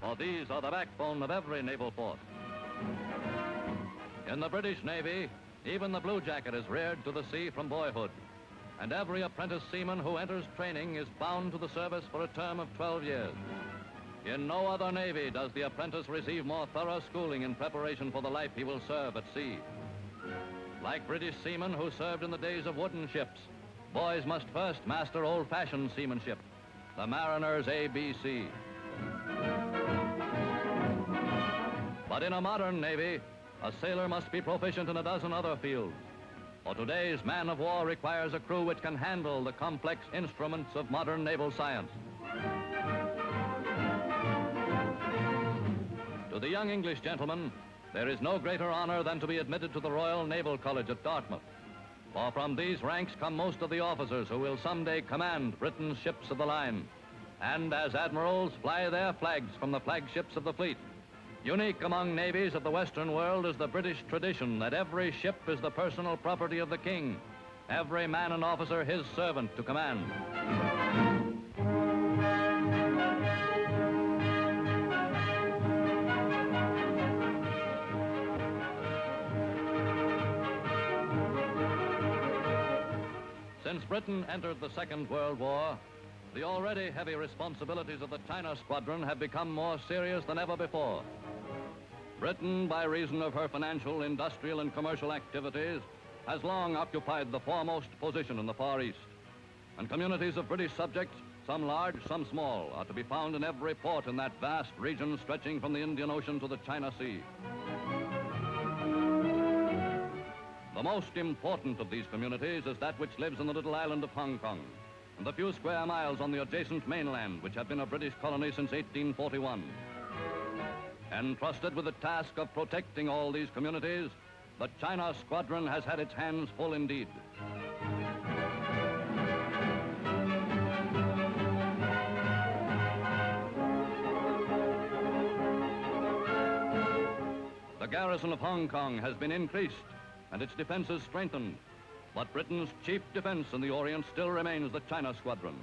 for these are the backbone of every naval force. In the British Navy, even the bluejacket is reared to the sea from boyhood, and every apprentice seaman who enters training is bound to the service for a term of 12 years. In no other navy does the apprentice receive more thorough schooling in preparation for the life he will serve at sea. Like British seamen who served in the days of wooden ships, boys must first master old-fashioned seamanship, the mariner's ABC. But in a modern navy, a sailor must be proficient in a dozen other fields. For today's man of war requires a crew which can handle the complex instruments of modern naval science. To the young English gentleman, there is no greater honor than to be admitted to the Royal Naval College at Dartmouth. For from these ranks come most of the officers who will someday command Britain's ships of the line, and as admirals fly their flags from the flagships of the fleet. Unique among navies of the Western world is the British tradition that every ship is the personal property of the King, every man and officer his servant to command. Since Britain entered the Second World War, the already heavy responsibilities of the China Squadron have become more serious than ever before. Britain, by reason of her financial, industrial, and commercial activities, has long occupied the foremost position in the Far East. And communities of British subjects, some large, some small, are to be found in every port in that vast region stretching from the Indian Ocean to the China Sea. The most important of these communities is that which lives in the little island of Hong Kong, and the few square miles on the adjacent mainland, which have been a British colony since 1841. Entrusted with the task of protecting all these communities, the China Squadron has had its hands full indeed. The garrison of Hong Kong has been increased and its defenses strengthened. But Britain's chief defense in the Orient still remains the China Squadron,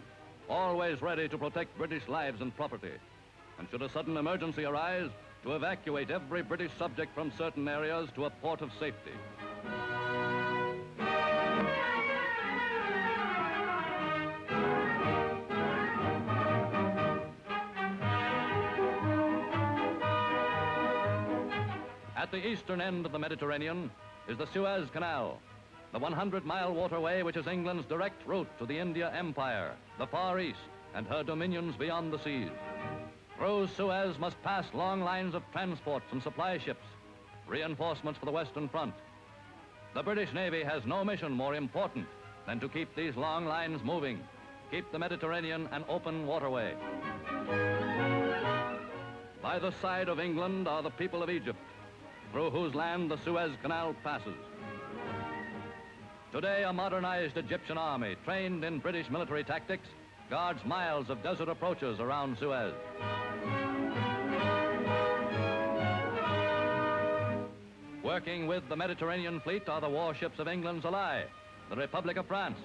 always ready to protect British lives and property. And should a sudden emergency arise, to evacuate every British subject from certain areas to a port of safety. At the eastern end of the Mediterranean is the Suez Canal, the 100-mile waterway which is England's direct route to the India Empire, the Far East, and her dominions beyond the seas. Through Suez must pass long lines of transports and supply ships, reinforcements for the Western Front. The British Navy has no mission more important than to keep these long lines moving, keep the Mediterranean an open waterway. By the side of England are the people of Egypt, through whose land the Suez Canal passes. Today, a modernized Egyptian army, trained in British military tactics, guards miles of desert approaches around Suez. Working with the Mediterranean fleet are the warships of England's ally, the Republic of France.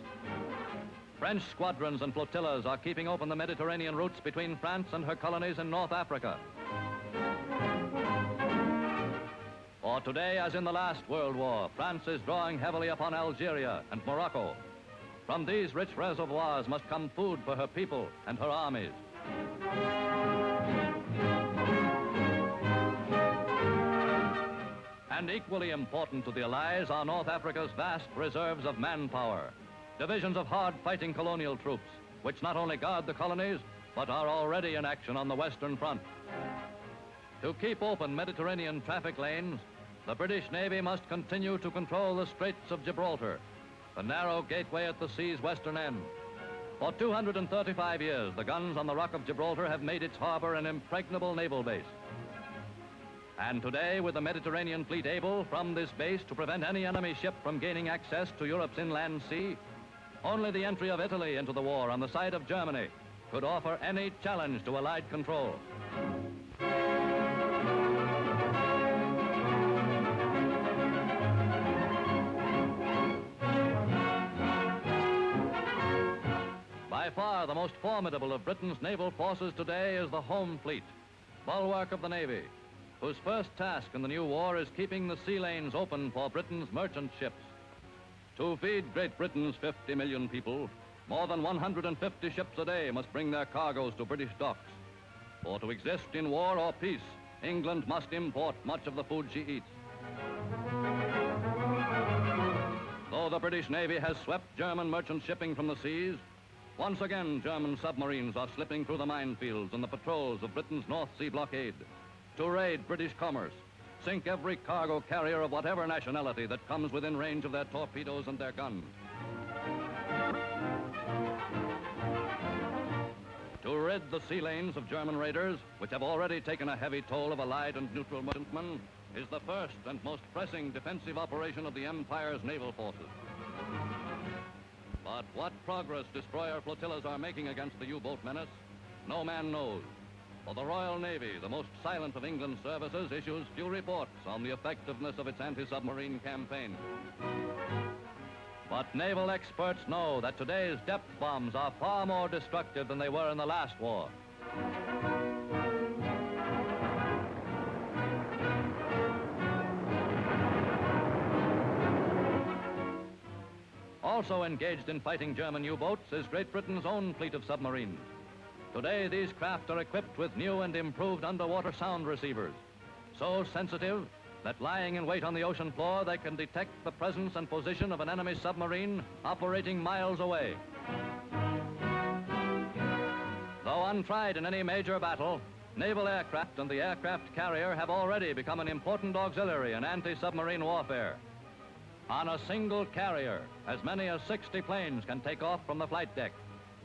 French squadrons and flotillas are keeping open the Mediterranean routes between France and her colonies in North Africa. For today, as in the last World War, France is drawing heavily upon Algeria and Morocco. From these rich reservoirs must come food for her people and her armies. And equally important to the Allies are North Africa's vast reserves of manpower, divisions of hard-fighting colonial troops, which not only guard the colonies, but are already in action on the Western Front. To keep open Mediterranean traffic lanes, the British Navy must continue to control the Straits of Gibraltar, the narrow gateway at the sea's western end. For 235 years, the guns on the Rock of Gibraltar have made its harbor an impregnable naval base. And today, with the Mediterranean fleet able from this base to prevent any enemy ship from gaining access to Europe's inland sea, only the entry of Italy into the war on the side of Germany could offer any challenge to Allied control. By far the most formidable of Britain's naval forces today is the Home Fleet, bulwark of the Navy, whose first task in the new war is keeping the sea lanes open for Britain's merchant ships. To feed Great Britain's 50 million people, more than 150 ships a day must bring their cargoes to British docks. For to exist in war or peace, England must import much of the food she eats. Though the British Navy has swept German merchant shipping from the seas, once again German submarines are slipping through the minefields and the patrols of Britain's North Sea blockade to raid British commerce, sink every cargo carrier of whatever nationality that comes within range of their torpedoes and their guns. To rid the sea lanes of German raiders, which have already taken a heavy toll of Allied and neutral merchantmen, is the first and most pressing defensive operation of the Empire's naval forces. But what progress destroyer flotillas are making against the U-boat menace, no man knows. For the Royal Navy, the most silent of England's services, issues few reports on the effectiveness of its anti-submarine campaign. But naval experts know that today's depth bombs are far more destructive than they were in the last war. Also engaged in fighting German U-boats is Great Britain's own fleet of submarines. Today, these craft are equipped with new and improved underwater sound receivers, so sensitive that lying in wait on the ocean floor, they can detect the presence and position of an enemy submarine operating miles away. Though untried in any major battle, naval aircraft and the aircraft carrier have already become an important auxiliary in anti-submarine warfare. On a single carrier, as many as 60 planes can take off from the flight deck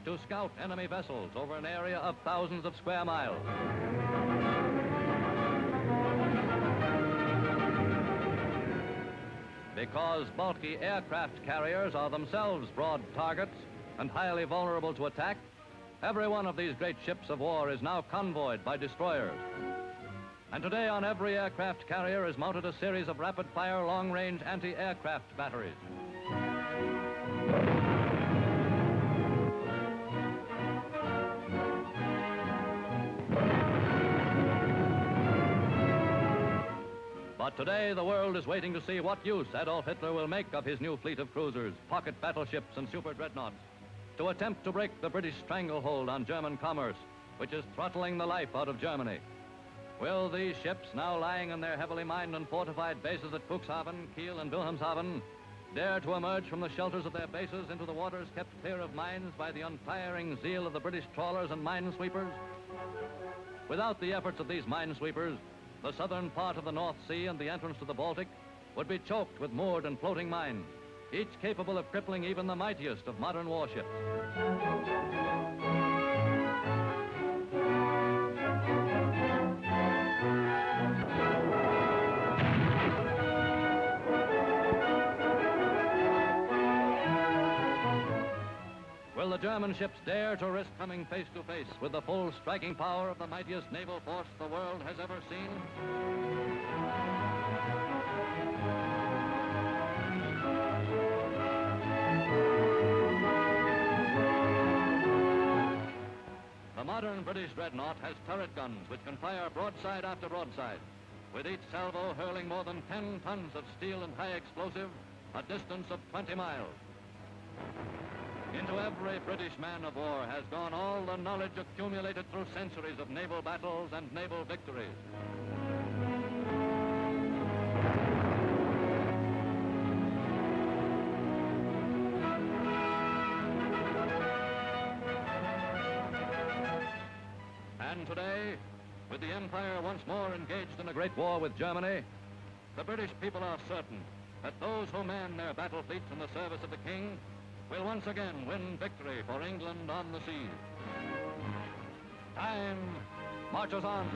to scout enemy vessels over an area of thousands of square miles. Because bulky aircraft carriers are themselves broad targets and highly vulnerable to attack, every one of these great ships of war is now convoyed by destroyers. And today on every aircraft carrier is mounted a series of rapid-fire long-range anti-aircraft batteries. But today the world is waiting to see what use Adolf Hitler will make of his new fleet of cruisers, pocket battleships, and super dreadnoughts to attempt to break the British stranglehold on German commerce, which is throttling the life out of Germany. Will these ships, now lying in their heavily mined and fortified bases at Cuxhaven, Kiel, and Wilhelmshaven, dare to emerge from the shelters of their bases into the waters kept clear of mines by the untiring zeal of the British trawlers and minesweepers? Without the efforts of these minesweepers, the southern part of the North Sea and the entrance to the Baltic would be choked with moored and floating mines, each capable of crippling even the mightiest of modern warships. Will the German ships dare to risk coming face to face with the full striking power of the mightiest naval force the world has ever seen? The modern British dreadnought has turret guns which can fire broadside after broadside, with each salvo hurling more than 10 tons of steel and high explosive a distance of 20 miles. Into every British man of war has gone all the knowledge accumulated through centuries of naval battles and naval victories. And today, with the Empire once more engaged in a great war with Germany, the British people are certain that those who man their battle fleets in the service of the King will once again win victory for England on the seas. Time marches on.